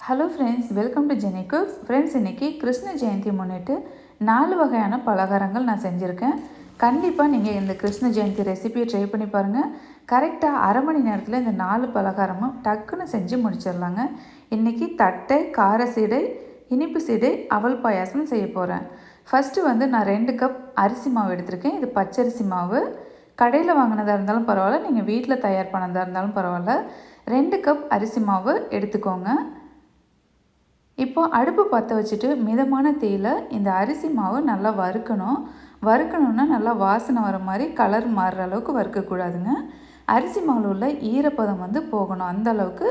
Hello friends, welcome to Jenny cooks. Friends, இன்றைக்கி கிருஷ்ண ஜெயந்தி முன்னிட்டு 4 வகையான பலகாரங்கள் நான் செஞ்சுருக்கேன். கண்டிப்பாக நீங்கள் இந்த கிருஷ்ண ஜெயந்தி ரெசிபியை ட்ரை பண்ணி பாருங்கள். கரெக்டாக அரை மணி நேரத்தில் இந்த 4 பலகாரமும் டக்குன்னு செஞ்சு முடிச்சிடலாங்க. இன்றைக்கி தட்டை, கார சீடை, இனிப்பு சீடை, அவல் பாயாசம் செய்ய போகிறேன். ஃபஸ்ட்டு நான் 2 கப் அரிசி மாவு எடுத்திருக்கேன். இது பச்சரிசி மாவு. கடையில் வாங்கினதாக இருந்தாலும் பரவாயில்ல, நீங்கள் வீட்டில் தயார் பண்ணதாக இருந்தாலும் பரவாயில்ல. 2 கப் அரிசி மாவு எடுத்துக்கோங்க. இப்போ அடுப்பு பற்ற வச்சுட்டு மிதமான தீயில் இந்த அரிசி மாவு நல்லா வறுக்கணுன்னா நல்லா வாசனை வர மாதிரி கலர் மாறுற அளவுக்கு வறுக்கக்கூடாதுங்க. அரிசி மாவில் உள்ள ஈரப்பதம் போகணும். அந்த அளவுக்கு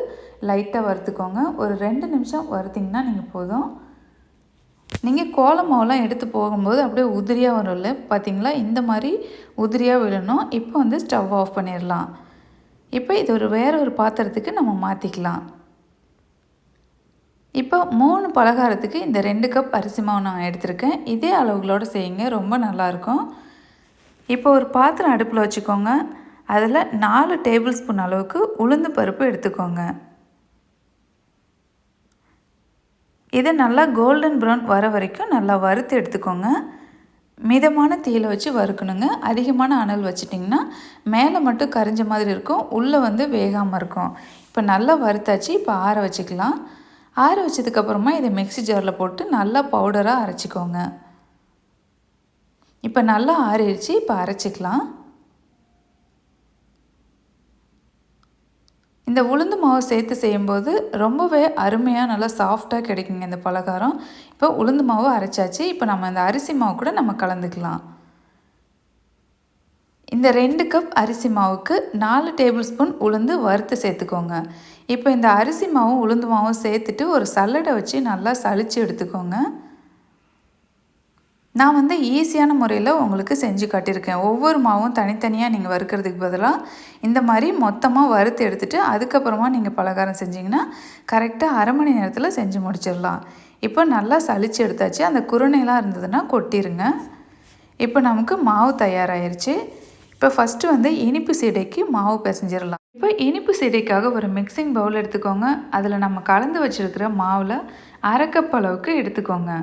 லைட்டாக வறுத்துக்கோங்க. ஒரு 2 நிமிஷம் வறுத்திங்கன்னா நீங்கள் போதும். நீங்கள் கோல மாவுலாம் எடுத்து போகும்போது அப்படியே உதிரியாக வரும்ல, பார்த்தீங்களா? இந்த மாதிரி உதிரியாக விழணும். இப்போ ஸ்டவ் ஆஃப் பண்ணிடலாம். இப்போ இது வேறு ஒரு பாத்திரத்துக்கு நம்ம மாற்றிக்கலாம். இப்போ 3 பலகாரத்துக்கு இந்த 2 கப் அரிசி மாவு நான் எடுத்திருக்கேன். இதே அளவுகளோடு செய்யுங்க, ரொம்ப நல்லாயிருக்கும். இப்போ ஒரு பாத்திரம் அடுப்பில் வச்சுக்கோங்க. அதில் 4 டேபிள் ஸ்பூன் அளவுக்கு உளுந்து பருப்பு எடுத்துக்கோங்க. இதை நல்லா கோல்டன் ப்ரௌன் வர வரைக்கும் நல்லா வறுத்து எடுத்துக்கோங்க. மிதமான தீயில் வச்சு வறுக்கணுங்க. அதிகமான அனல் வச்சிட்டிங்கன்னா மேலே மட்டும் கரிஞ்ச மாதிரி இருக்கும், உள்ளே வேகாமல் இருக்கும். இப்போ நல்லா வறுத்தாச்சு. இப்போ ஆற வச்சுக்கலாம். ஆற வச்சதுக்கப்புறமா இதை மிக்ஸி ஜாரில் போட்டு நல்லா பவுடராக அரைச்சிக்கோங்க. இப்போ நல்லா ஆறிடுச்சு. இப்போ அரைச்சிக்கலாம். இந்த உளுந்து மாவு சேர்த்து செய்யும்போது ரொம்பவே அருமையாக நல்லா சாஃப்டாக கிடைக்குங்க இந்த பலகாரம். இப்போ உளுந்து மாவு அரைச்சாச்சு. இப்போ நம்ம இந்த அரிசி மாவு கூட நம்ம கலந்துக்கலாம். இந்த 2 கப் அரிசி மாவுக்கு 4 டேபிள் ஸ்பூன் உளுந்து வறுத்து சேர்த்துக்கோங்க. இப்போ இந்த அரிசி மாவும் உளுந்து மாவும் சேர்த்துட்டு ஒரு சல்லடை வச்சு நல்லா சலிச்சு எடுத்துக்கோங்க. நான் ஈஸியான முறையில் உங்களுக்கு செஞ்சு காட்டியிருக்கேன். ஒவ்வொரு மாவும் தனித்தனியாக நீங்கள் வறுக்கிறதுக்கு பதிலாக இந்த மாதிரி மொத்தமாக வறுத்து எடுத்துகிட்டு அதுக்கப்புறமா நீங்கள் பலகாரம் செஞ்சிங்கன்னா கரெக்டாக அரை மணி நேரத்தில் செஞ்சு முடிச்சிடலாம். இப்போ நல்லா சலிச்சு எடுத்தாச்சு. அந்த குருணைலாம் இருந்ததுன்னா கொட்டிடுங்க. இப்போ நமக்கு மாவு தயாராகிருச்சு. இப்போ ஃபஸ்ட்டு இனிப்பு சீடைக்கு மாவு பிசைஞ்சிடலாம். இப்போ இனிப்பு சீடைக்காக ஒரு மிக்சிங் பவுல் எடுத்துக்கோங்க. அதில் நம்ம கலந்து வச்சுருக்கிற மாவில் அரை கப் அளவுக்கு எடுத்துக்கோங்க.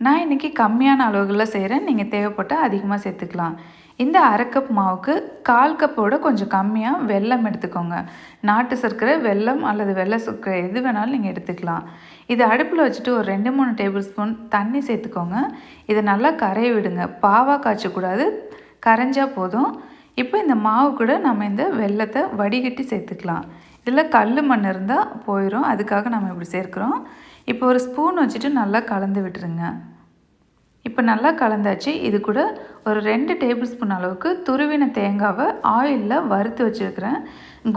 நான் இன்றைக்கி கம்மியான அளவுகளில் செய்கிறேன், நீங்கள் தேவைப்பட்டால் அதிகமாக சேர்த்துக்கலாம். இந்த அரை கப் மாவுக்கு 1/4 கப்போட கொஞ்சம் கம்மியாக வெல்லம் எடுத்துக்கோங்க. நாட்டு சர்க்கரை, வெல்லம் அல்லது வெள்ளை சர்க்கரை எது வேணாலும் நீங்கள் எடுத்துக்கலாம். இதை அடுப்பில் வச்சுட்டு ஒரு 2-3 டேபிள் ஸ்பூன் தண்ணி சேர்த்துக்கோங்க. இதை நல்லா கரைய விடுங்க. பாவாக காய்ச்சக்கூடாது, கரைஞ்சால் போதும். இப்போ இந்த மாவு கூட நம்ம இந்த வெல்லத்தை வடிகட்டி சேர்த்துக்கலாம். இதில் கல் மண் இருந்தால் போயிடும், அதுக்காக நம்ம இப்படி சேர்க்குறோம். இப்போ ஒரு ஸ்பூன் வச்சுட்டு நல்லா கலந்து விட்டுருங்க. இப்போ நல்லா கலந்தாச்சு. இது கூட ஒரு 2 டேபிள் ஸ்பூன் அளவுக்கு துருவின தேங்காவை ஆயிலில் வறுத்து வச்சுருக்கிறேன்.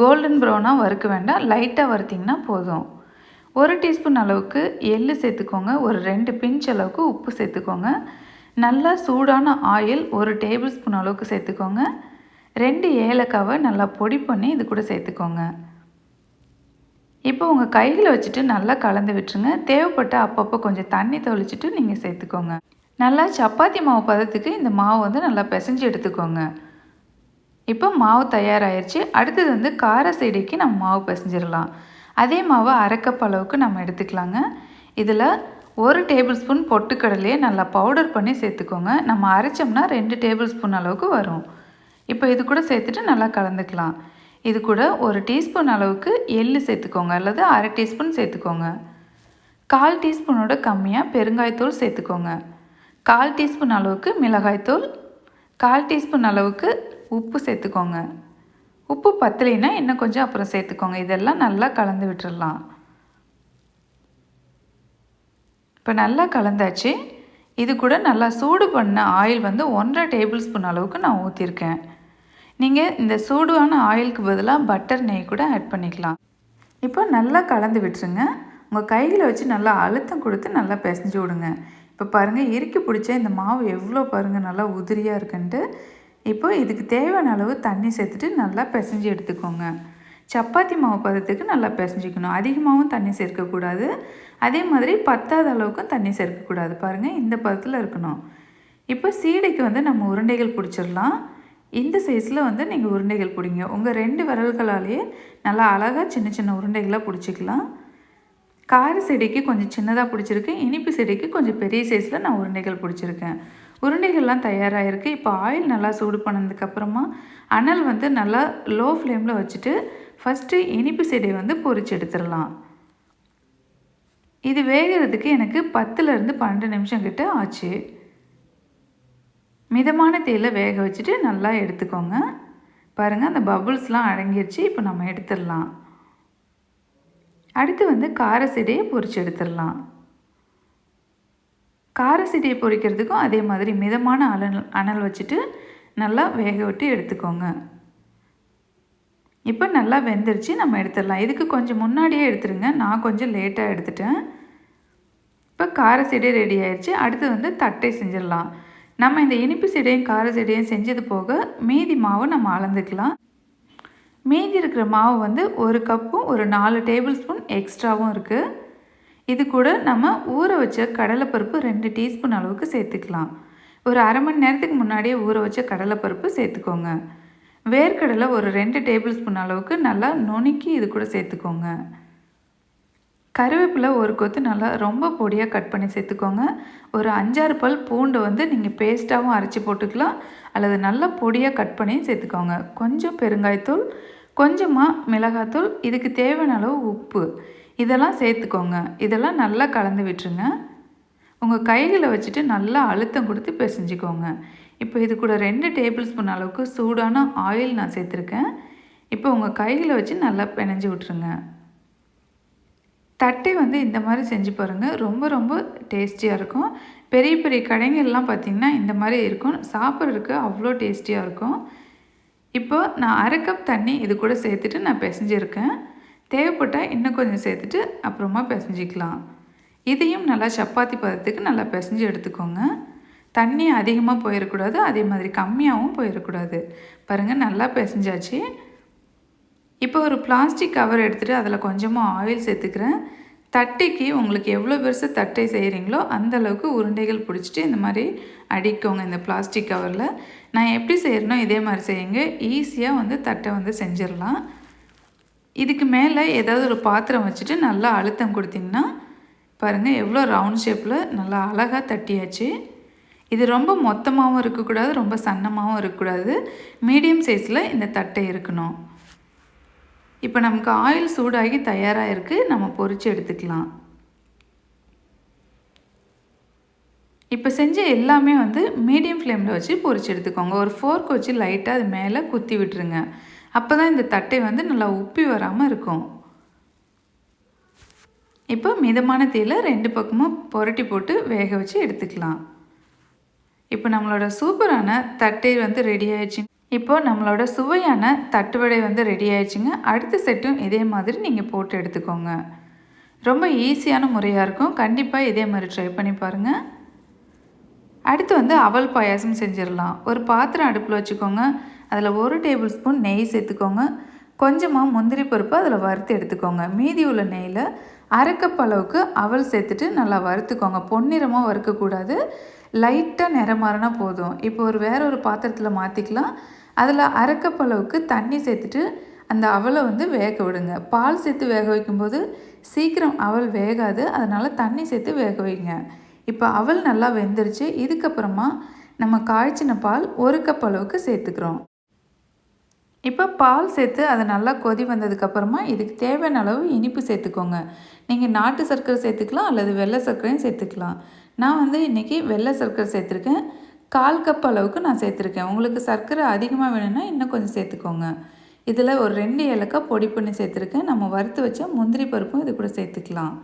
கோல்டன் ப்ரௌனாக வறுக்க வேண்டாம், லைட்டாக வறுத்திங்கன்னா போதும். 1 டீஸ்பூன் அளவுக்கு எள்ளு சேர்த்துக்கோங்க. ஒரு 2 பிஞ்ச் அளவுக்கு உப்பு சேர்த்துக்கோங்க. நல்லா சூடான ஆயில் 1 டேபிள் ஸ்பூன் அளவுக்கு சேர்த்துக்கோங்க. 2 ஏலக்காவை நல்லா பொடி பண்ணி இது கூட சேர்த்துக்கோங்க. இப்போ உங்கள் கையில் வச்சுட்டு நல்லா கலந்து விட்டுருங்க. தேவைப்பட்ட அப்பப்போ கொஞ்சம் தண்ணி தெளிச்சிட்டு நீங்கள் சேர்த்துக்கோங்க. நல்லா சப்பாத்தி மாவு பதத்துக்கு இந்த மாவு நல்லா பிசைஞ்சு எடுத்துக்கோங்க. இப்போ மாவு தயாராகிடுச்சு. அடுத்தது கார சீடைக்கு நம்ம மாவு பிசைஞ்சிடலாம். அதே மாவை அரை கப் அளவுக்கு நம்ம எடுத்துக்கலாங்க. இதில் 1 டேபிள் ஸ்பூன் பொட்டுக்கடலையே நல்லா பவுடர் பண்ணி சேர்த்துக்கோங்க. நம்ம அரைச்சோம்னா 2 டேபிள் ஸ்பூன் அளவுக்கு வரும். இப்போ இது கூட சேர்த்துட்டு நல்லா கலந்துக்கலாம். இது கூட 1 டீஸ்பூன் அளவுக்கு எள்ளு சேர்த்துக்கோங்க, அல்லது அரை டீஸ்பூன் சேர்த்துக்கோங்க. 1/4 டீஸ்பூனோட கம்மியாக பெருங்காயத்தூள் சேர்த்துக்கோங்க. 1/4 டீஸ்பூன் அளவுக்கு மிளகாய்த்தூள், 1/4 டீஸ்பூன் அளவுக்கு உப்பு சேர்த்துக்கோங்க. உப்பு பத்தலைன்னா இன்னும் கொஞ்சம் அப்புறம் சேர்த்துக்கோங்க. இதெல்லாம் நல்லா கலந்து விட்டுடலாம். இப்போ நல்லா கலந்தாச்சு. இது கூட நல்லா சூடு பண்ண ஆயில் 1.5 டேபிள் ஸ்பூன் அளவுக்கு நான் ஊற்றிருக்கேன். நீங்கள் இந்த சூடான ஆயிலுக்கு பதிலாக பட்டர் நெய் கூட ஆட் பண்ணிக்கலாம். இப்போ நல்லா கலந்து விட்டுருங்க. உங்கள் கையில் வச்சு நல்லா அழுத்தம் கொடுத்து நல்லா பிசைஞ்சு விடுங்க. இப்போ பாருங்கள், இறுக்கி பிடிச்ச இந்த மாவு எவ்வளோ பாருங்கள் நல்லா உதிரியாக இருக்குன்ட்டு. இப்போ இதுக்கு தேவையான அளவு தண்ணி சேர்த்துட்டு நல்லா பிசைஞ்சு எடுத்துக்கோங்க. சப்பாத்தி மாவு பதத்துக்கு நல்லா பிசைஞ்சிக்கணும். அதிகமாகவும் தண்ணி சேர்க்கக்கூடாது, அதே மாதிரி பத்தாத அளவுக்கும் தண்ணி சேர்க்கக்கூடாது. பாருங்கள், இந்த பதத்தில் இருக்கணும். இப்போ சீடைக்கு நம்ம உருண்டைகள் பிடிச்சிடலாம். இந்த சைஸில் வந்து நீங்கள் உருண்டைகள் பிடிங்க. உங்கள் 2 விரல்களாலேயே நல்லா அழகாக சின்ன சின்ன உருண்டைகளாக பிடிச்சிக்கலாம். கார செடிக்கு கொஞ்சம் சின்னதாக பிடிச்சிருக்கேன். இனிப்பு செடிக்கு கொஞ்சம் பெரிய சைஸில் நான் உருண்டைகள் பிடிச்சிருக்கேன். உருண்டைகள்லாம் தயாராகிருக்கு. இப்போ ஆயில் நல்லா சூடு பண்ணதுக்கப்புறமா அனல் வந்து நல்லா லோ ஃப்ளேமில் வச்சுட்டு ஃபஸ்ட்டு இனிப்பு செடியை வந்து பொரிச்சு எடுத்துடலாம். இது வேகிறதுக்கு எனக்கு 10லேருந்து 12 நிமிஷம் கிட்ட ஆச்சு. மிதமான தீயில வேக வச்சுட்டு நல்லா எடுத்துக்கோங்க. பாருங்கள், அந்த பபுள்ஸ்லாம் அடங்கிருச்சு. இப்போ நம்ம எடுத்துடலாம். அடுத்து வந்து கார செடியை பொரிச்சு எடுத்துடலாம். கார செடியை பொரிக்கிறதுக்கும் அதே மாதிரி மிதமான அனல் வச்சுட்டு நல்லா வேக விட்டு எடுத்துக்கோங்க. இப்போ நல்லா வெந்துருச்சு, நம்ம எடுத்துடலாம். இதுக்கு கொஞ்சம் முன்னாடியே எடுத்துருங்க. நான் கொஞ்சம் லேட்டாக எடுத்துட்டேன். இப்போ கார செடி ரெடி ஆயிடுச்சு. அடுத்து வந்து தட்டை செஞ்சிடலாம். நம்ம இந்த இனிப்பு செடியும் கார செடியும் செஞ்சது போக மீதி மாவு நம்ம அளந்துக்கலாம். மீதி இருக்கிற மாவு வந்து 1 கப்பும் ஒரு 4 டேபிள் ஸ்பூன் எக்ஸ்ட்ராவும் இருக்குது. இது கூட நம்ம ஊற வச்ச கடலைப்பருப்பு 2 டீஸ்பூன் அளவுக்கு சேர்த்துக்கலாம். ஒரு அரை மணி நேரத்துக்கு முன்னாடியே ஊற வச்ச கடலைப்பருப்பு சேர்த்துக்கோங்க. வேர்க்கடலை ஒரு 2 டேபிள் ஸ்பூன் அளவுக்கு நல்லா நுணுக்கி இது கூட சேர்த்துக்கோங்க. கருவேப்பிலை ஒரு கொத்து நல்லா ரொம்ப பொடியாக கட் பண்ணி சேர்த்துக்கோங்க. ஒரு 5-6 பல் பூண்டு வந்து நீங்கள் பேஸ்ட்டாகவும் அரைச்சி போட்டுக்கலாம், அல்லது நல்லா பொடியாக கட் பண்ணி சேர்த்துக்கோங்க. கொஞ்சம் பெருங்காயத்தூள், கொஞ்சமாக மிளகாத்தூள், இதுக்கு தேவையான அளவு உப்பு, இதெல்லாம் சேர்த்துக்கோங்க. இதெல்லாம் நல்லா கலந்து விட்டுருங்க. உங்கள் கைகளை வச்சுட்டு நல்லா அழுத்தம் கொடுத்து பிசைஞ்சிக்கோங்க. இப்போ இது கூட 2 டேபிள் ஸ்பூன் அளவுக்கு சூடான ஆயில் நான் சேர்த்துருக்கேன். இப்போ உங்கள் கைகளை வச்சு நல்லா பிணைஞ்சி விட்ருங்க. தட்டை வந்து இந்த மாதிரி செஞ்சு பாருங்கள். ரொம்ப ரொம்ப டேஸ்டியாக இருக்கும். பெரிய பெரிய கடைங்கள்லாம் பார்த்திங்கன்னா இந்த மாதிரி இருக்கும். சாப்பிட்றதுக்கு அவ்வளோ டேஸ்டியாக இருக்கும். இப்போ நான் 1/2 கப் தண்ணி இது கூட சேர்த்துட்டு நான் பிசைஞ்சிருக்கேன். தேவைப்பட்டால் இன்னும் கொஞ்சம் சேர்த்துட்டு அப்புறமா பிசைஞ்சிக்கலாம். இதையும் நல்லா சப்பாத்தி பதத்துக்கு நல்லா பிசைஞ்சு எடுத்துக்கோங்க. தண்ணி அதிகமாக போயிடக்கூடாது, அதே மாதிரி கம்மியாகவும் போயிடக்கூடாது. பாருங்கள், நல்லா பிசைஞ்சாச்சு. இப்போ ஒரு பிளாஸ்டிக் கவர் எடுத்துகிட்டு அதில் கொஞ்சமாக ஆயில் சேர்த்துக்கிறேன். தட்டைக்கு உங்களுக்கு எவ்வளோ பெருசு தட்டை செய்கிறீங்களோ அந்தளவுக்கு உருண்டைகள் பிடிச்சிட்டு இந்த மாதிரி அடிக்கோங்க இந்த பிளாஸ்டிக் கவரில். நான் எப்படி செய்கிறனோ இதே மாதிரி செய்யுங்க. ஈஸியாக வந்து தட்டை வந்து செஞ்சிடலாம். இதுக்கு மேலே ஏதாவது ஒரு பாத்திரம் வச்சுட்டு நல்லா அழுத்தம் கொடுத்திங்கன்னா பாருங்கள் எவ்வளோ ரவுண்ட் ஷேப்பில் நல்லா அழகாக தட்டியாச்சு. இது ரொம்ப மொத்தமாகவும் இருக்கக்கூடாது, ரொம்ப சன்னமாகவும் இருக்கக்கூடாது. மீடியம் சைஸில் இந்த தட்டை இருக்கணும். இப்போ நமக்கு ஆயில் சூடாகி தயாராக இருக்குது. நம்ம பொரித்து எடுத்துக்கலாம். இப்போ செஞ்ச எல்லாமே வந்து மீடியம் ஃப்ளேமில் வச்சு பொரித்து எடுத்துக்கோங்க. ஒரு ஃபோர்க் வச்சு லைட்டாக அது மேலே குத்தி விட்டுருங்க. அப்போ தான் இந்த தட்டை வந்து நல்லா உப்பி வராமல் இருக்கும். இப்போ மிதமான தீயில 2 பக்கமும் புரட்டி போட்டு வேக வச்சு எடுத்துக்கலாம். இப்போ நம்மளோட சூப்பரான தட்டை வந்து ரெடி ஆயிடுச்சு. இப்போ நம்மளோட சுவையான தட்டுவடை வந்து ரெடி ஆயிடுச்சுங்க. அடுத்த செட்டும் இதே மாதிரி நீங்கள் போட்டு எடுத்துக்கோங்க. ரொம்ப ஈஸியான முறையாக இருக்கும். கண்டிப்பாக இதே மாதிரி ட்ரை பண்ணி பாருங்கள். அடுத்து வந்து அவல் பாயாசம் செஞ்சிடலாம். ஒரு பாத்திரம் அடுப்பில் வச்சுக்கோங்க. அதில் 1 டேபிள் ஸ்பூன் நெய் சேர்த்துக்கோங்க. கொஞ்சமாக முந்திரி பருப்பு அதில் வறுத்து எடுத்துக்கோங்க. மீதி உள்ள நெய்யில் 1/2 கப் அளவுக்கு அவல் சேர்த்துட்டு நல்லா வறுத்துக்கோங்க. பொன்னிறமாக வறுக்கக்கூடாது, லைட்டாக நிறம் மாறினா போதும். இப்போ வேற ஒரு பாத்திரத்தில் மாற்றிக்கலாம். அதில் 1/2 கப் அளவுக்கு தண்ணி சேர்த்துட்டு அந்த அவலை வந்து வேக விடுங்க. பால் சேர்த்து வேக வைக்கும்போது சீக்கிரம் அவல் வேகாது, அதனால் தண்ணி சேர்த்து வேக வைங்க. இப்போ அவல் நல்லா வெந்துருச்சு. இதுக்கப்புறமா நம்ம காய்ச்சின பால் 1 கப் அளவுக்கு சேர்த்துக்கிறோம். இப்போ பால் சேர்த்து அதை நல்லா கொதி வந்ததுக்கப்புறமா இதுக்கு தேவையான அளவு இனிப்பு சேர்த்துக்கோங்க. நீங்கள் நாட்டு சர்க்கரை சேர்த்துக்கலாம், அல்லது வெள்ளை சர்க்கரையும் சேர்த்துக்கலாம். நான் வந்து இன்றைக்கி வெள்ளை சர்க்கரை சேர்த்துருக்கேன். 1/4 கப் அளவுக்கு நான் சேர்த்துருக்கேன். உங்களுக்கு சர்க்கரை அதிகமாக வேணும்னா இன்னும் கொஞ்சம் சேர்த்துக்கோங்க. இதில் ஒரு 2 ஏலக்காய் பொடி பண்ணி சேர்த்துருக்கேன். நம்ம வறுத்து வச்ச முந்திரி பருப்பும் இது கூட சேர்த்துக்கலாம்.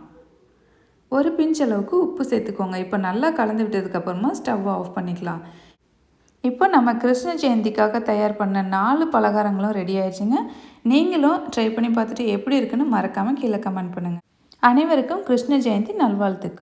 ஒரு பிஞ்ச் அளவுக்கு உப்பு சேர்த்துக்கோங்க. இப்போ நல்லா கலந்து விட்டதுக்கப்புறமா ஸ்டவ் ஆஃப் பண்ணிக்கலாம். இப்போ நம்ம கிருஷ்ண ஜெயந்திக்காக தயார் பண்ண 4 பலகாரங்களும் ரெடி ஆயிடுச்சுங்க. நீங்களும் ட்ரை பண்ணி பார்த்துட்டு எப்படி இருக்குன்னு மறக்காமல் கீழே கமெண்ட் பண்ணுங்கள். அனைவருக்கும் கிருஷ்ண ஜெயந்தி நல்வாழ்த்துக்கள்.